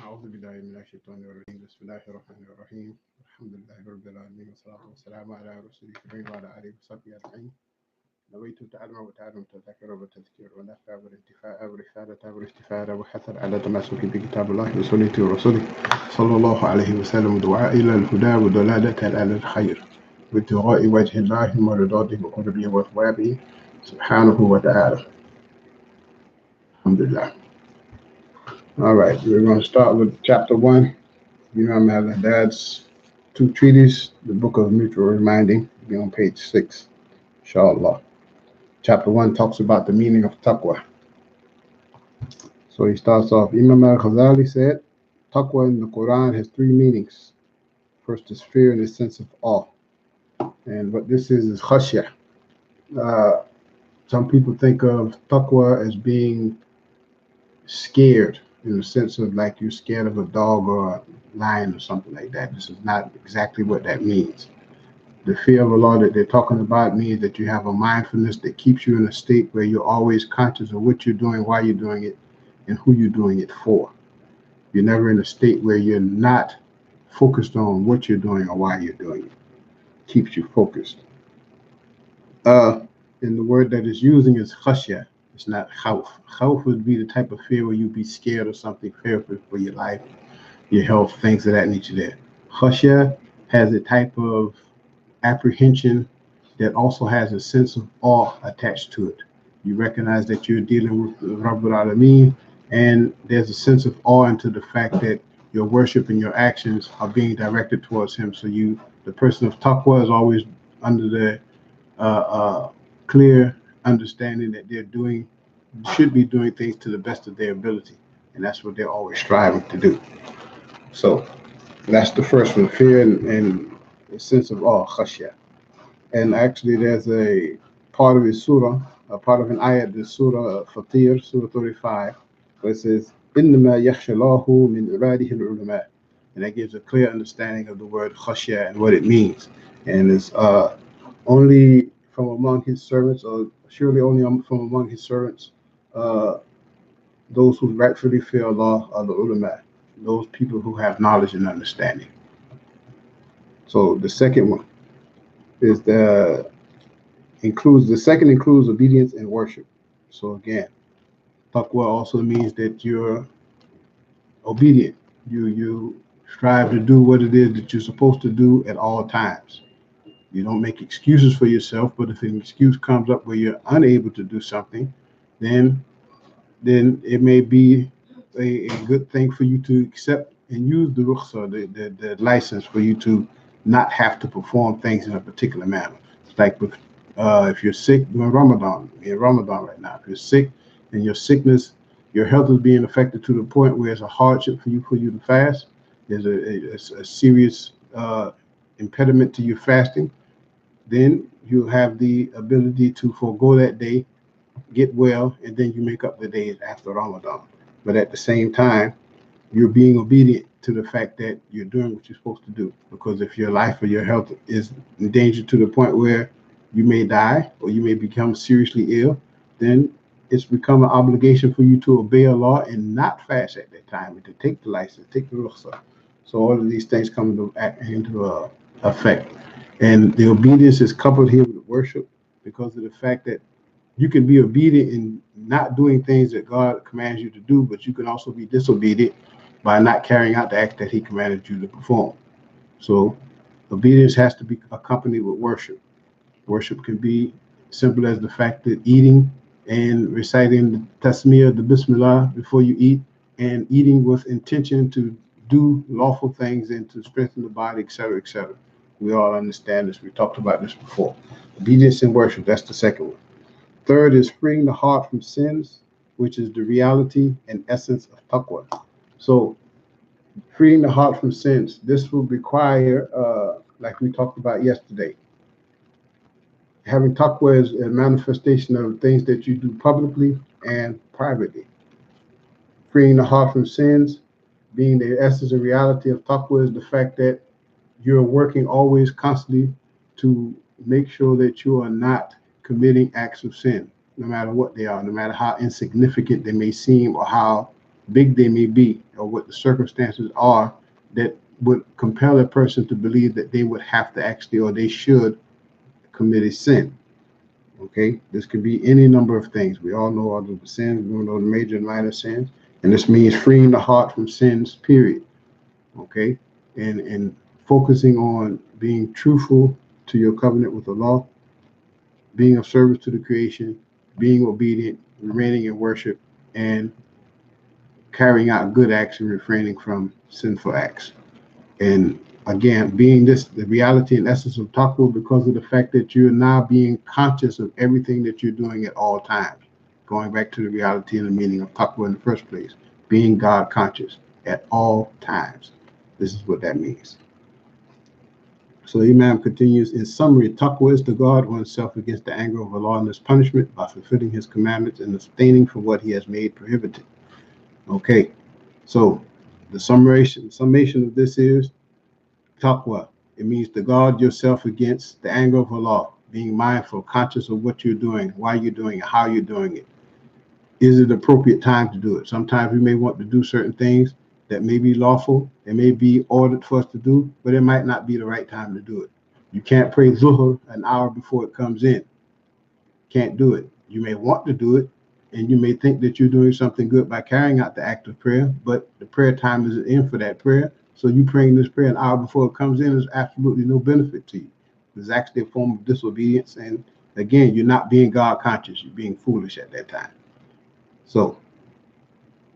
أعوذ بالله من الشيطان الرجيم بسم الله الرحمن الرحيم الحمد لله رب العالمين والصلاة والسلام على رسوله الكريم وعلى آله وصحبه أجمعين نويت تعلم وتعلم وتذكر وتذكير ونفع والانتفاع والرفادة والاستفادة وحثر على تمسك بكتاب الله وسنة رسوله صلى الله عليه وسلم دعاء إلى الهدى ودلالة على الخير وابتغاء وجه الله ورضاته وقربه وثوابه سبحانه وتعالى. Alhamdulillah. All right, we're going to start with chapter 1. Imam Al-Haddad's two treatises, the Book of Mutual Reminding, be on page 6, inshallah. Chapter 1 talks about the meaning of taqwa. So he starts off, Imam Al-Ghazali said, taqwa in the Quran has three meanings. First is fear and a sense of awe. And what this is khashya. Some people think of taqwa as being scared, in the sense of like you're scared of a dog or a lion or something like that. This is not exactly what that means. The fear of Allah that they're talking about means that you have a mindfulness that keeps you in a state where you're always conscious of what you're doing, why you're doing it, and who you're doing it for. You're never in a state where you're not focused on what you're doing or why you're doing it. Keeps you focused. And the word that is using is khashya. It's not khawf. Khawf would be the type of fear where you'd be scared of something, fearful for your life, your health, things of that nature there. Khashya has a type of apprehension that also has a sense of awe attached to it. You recognize that you're dealing with Rabbul Alameen, and there's a sense of awe into the fact that your worship and your actions are being directed towards Him. So the person of taqwa, is always under the clear understanding that should be doing things to the best of their ability, and that's what they're always striving to do. So that's the first one, fear and a sense of awe, khashya. And actually there's a part of the surah, a part of an ayat, the surah Fatir, surah 35, where it says, إِنَّمَا يَخْشَى اللَّهُ مِنْ عِبَادِهِ الْعُلَمَاءِ. And that gives a clear understanding of the word khashya and what it means. And it's only from among His servants, or surely only from among His servants, those who rightfully fear Allah are the ulama, those people who have knowledge and understanding. So the second one is the second includes obedience and worship. So again, taqwa also means that you're obedient. You strive to do what it is that you're supposed to do at all times. You don't make excuses for yourself, but if an excuse comes up where you're unable to do something, then it may be a good thing for you to accept and use the rukhsa, the license, for you to not have to perform things in a particular manner. It's like if you're sick during Ramadan, in Ramadan right now, if you're sick and your sickness, your health is being affected to the point where it's a hardship for you to fast, there's a serious impediment to your fasting, then you have the ability to forego that day, get well, and then you make up the days after Ramadan. But at the same time, you're being obedient to the fact that you're doing what you're supposed to do. Because if your life or your health is in danger to the point where you may die or you may become seriously ill, then it's become an obligation for you to obey Allah and not fast at that time, and to take the license, take the rukhsah. So all of these things come into effect. And the obedience is coupled here with worship because of the fact that you can be obedient in not doing things that God commands you to do, but you can also be disobedient by not carrying out the act that He commanded you to perform. So obedience has to be accompanied with worship. Worship can be simple as the fact that eating and reciting the tasmiyah, the bismillah, before you eat, and eating with intention to do lawful things and to strengthen the body, etc., etc. We all understand this. We talked about this before. Obedience and worship, that's the second one. Third is freeing the heart from sins, which is the reality and essence of taqwa. So freeing the heart from sins, this will require, like we talked about yesterday, having taqwa is a manifestation of things that you do publicly and privately. Freeing the heart from sins, being the essence and reality of taqwa, is the fact that you're working always constantly to make sure that you are not committing acts of sin, no matter what they are, no matter how insignificant they may seem or how big they may be, or what the circumstances are that would compel a person to believe that they would have to actually, or they should commit a sin. Okay, this could be any number of things. We all know all of the sins, we know the major and minor sins, and this means freeing the heart from sins, period. Okay, and focusing on being truthful to your covenant with the law, being of service to the creation, being obedient, remaining in worship, and carrying out good acts and refraining from sinful acts. And again, being this the reality and essence of taqwa, because of the fact that you're now being conscious of everything that you're doing at all times. Going back to the reality and the meaning of taqwa in the first place, being God conscious at all times. This is what that means. So Imam continues, in summary, taqwa is to guard oneself against the anger of Allah and His punishment by fulfilling His commandments and abstaining from what He has made prohibited. Okay, so the summation of this is taqwa. It means to guard yourself against the anger of Allah, being mindful, conscious of what you're doing, why you're doing it, how you're doing it. Is it appropriate time to do it? Sometimes we may want to do certain things that may be lawful, it may be ordered for us to do, but it might not be the right time to do it. You can't pray Zuhr an hour before it comes in. Can't do it. You may want to do it, and you may think that you're doing something good by carrying out the act of prayer, but the prayer time isn't in for that prayer. So you praying this prayer an hour before it comes in is absolutely no benefit to you. It's actually a form of disobedience, and again, you're not being God conscious. You're being foolish at that time. So,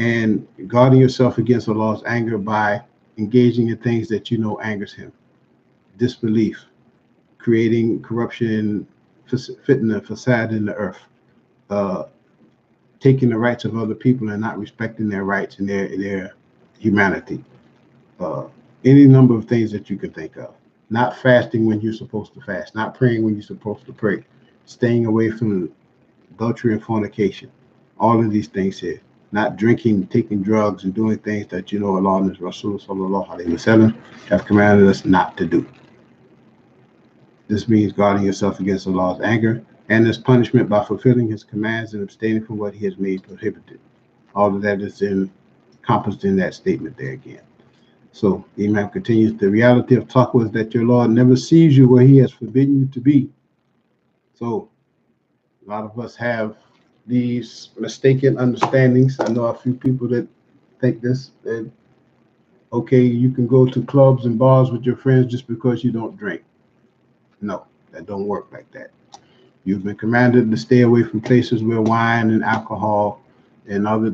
and guarding yourself against Allah's anger by engaging in things that you know angers Him. Disbelief, creating corruption, fitna, fasad in the earth, taking the rights of other people and not respecting their rights and their humanity. Any number of things that you can think of. Not fasting when you're supposed to fast, not praying when you're supposed to pray, staying away from adultery and fornication. All of these things here. Not drinking, taking drugs, and doing things that you know Allah and His Rasul sallallahu alaihi wasallam have commanded us not to do. This means guarding yourself against Allah's anger and His punishment by fulfilling His commands and abstaining from what He has made prohibited. All of that is encompassed in that statement there again. So the Imam continues, the reality of taqwa is that your Lord never sees you where He has forbidden you to be. So a lot of us have these mistaken understandings. I know a few people that think this, that, okay, you can go to clubs and bars with your friends just because you don't drink. No, that don't work like that. You've been commanded to stay away from places where wine and alcohol and other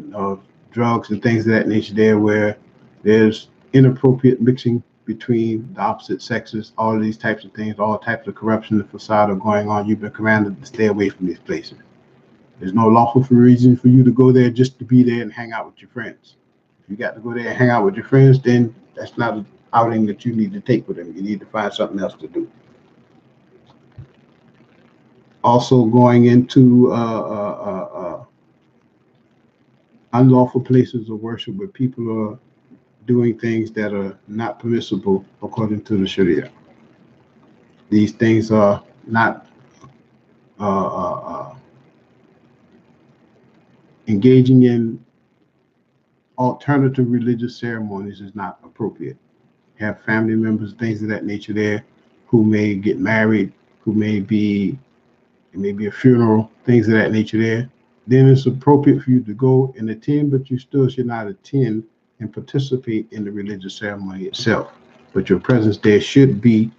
drugs and things of that nature there, where there's inappropriate mixing between the opposite sexes, all of these types of things, all types of corruption and facade are going on. You've been commanded to stay away from these places. There's no lawful reason for you to go there just to be there and hang out with your friends. If you got to go there and hang out with your friends, then that's not an outing that you need to take with them. You need to find something else to do. Also going into unlawful places of worship where people are doing things that are not permissible according to the Sharia. These things are not engaging in alternative religious ceremonies is not appropriate. Have family members, things of that nature there, who may get married, it may be a funeral, things of that nature there. Then it's appropriate for you to go and attend, but you still should not attend and participate in the religious ceremony itself. But your presence there should be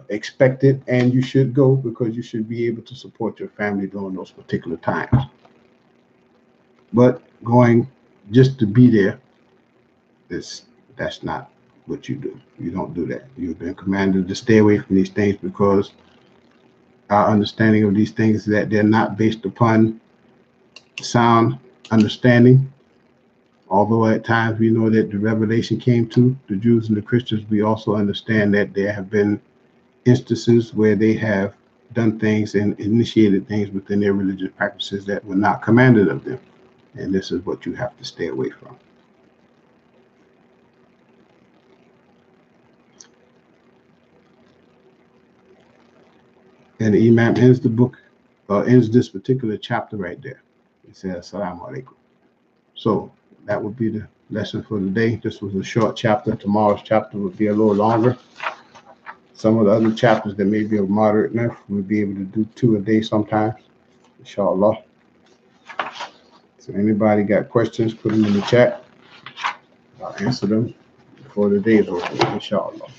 expected, and you should go because you should be able to support your family during those particular times. But going just to be there, that's not what you do. You don't do that. You've been commanded to stay away from these things because our understanding of these things is that they're not based upon sound understanding. Although at times we know that the revelation came to the Jews and the Christians, we also understand that there have been instances where they have done things and initiated things within their religious practices that were not commanded of them. And this is what you have to stay away from. And the Imam ends the book, ends this particular chapter right there. He says, Assalamu alaikum. So that would be the lesson for today. This was a short chapter. Tomorrow's chapter will be a little longer. Some of the other chapters that may be of moderate length, we'll be able to do 2 a day sometimes, inshallah. So anybody got questions, put them in the chat. I'll answer them before the day is over, inshallah.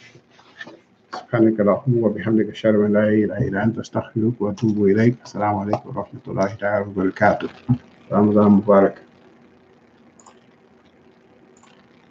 سبحانك اللهم وبحمدك أشهد أن لا إله إلا أنت أستغفرك وأتوب إليك. السلام عليكم ورحمة الله تعالى وبركاته. رمضان مبارك.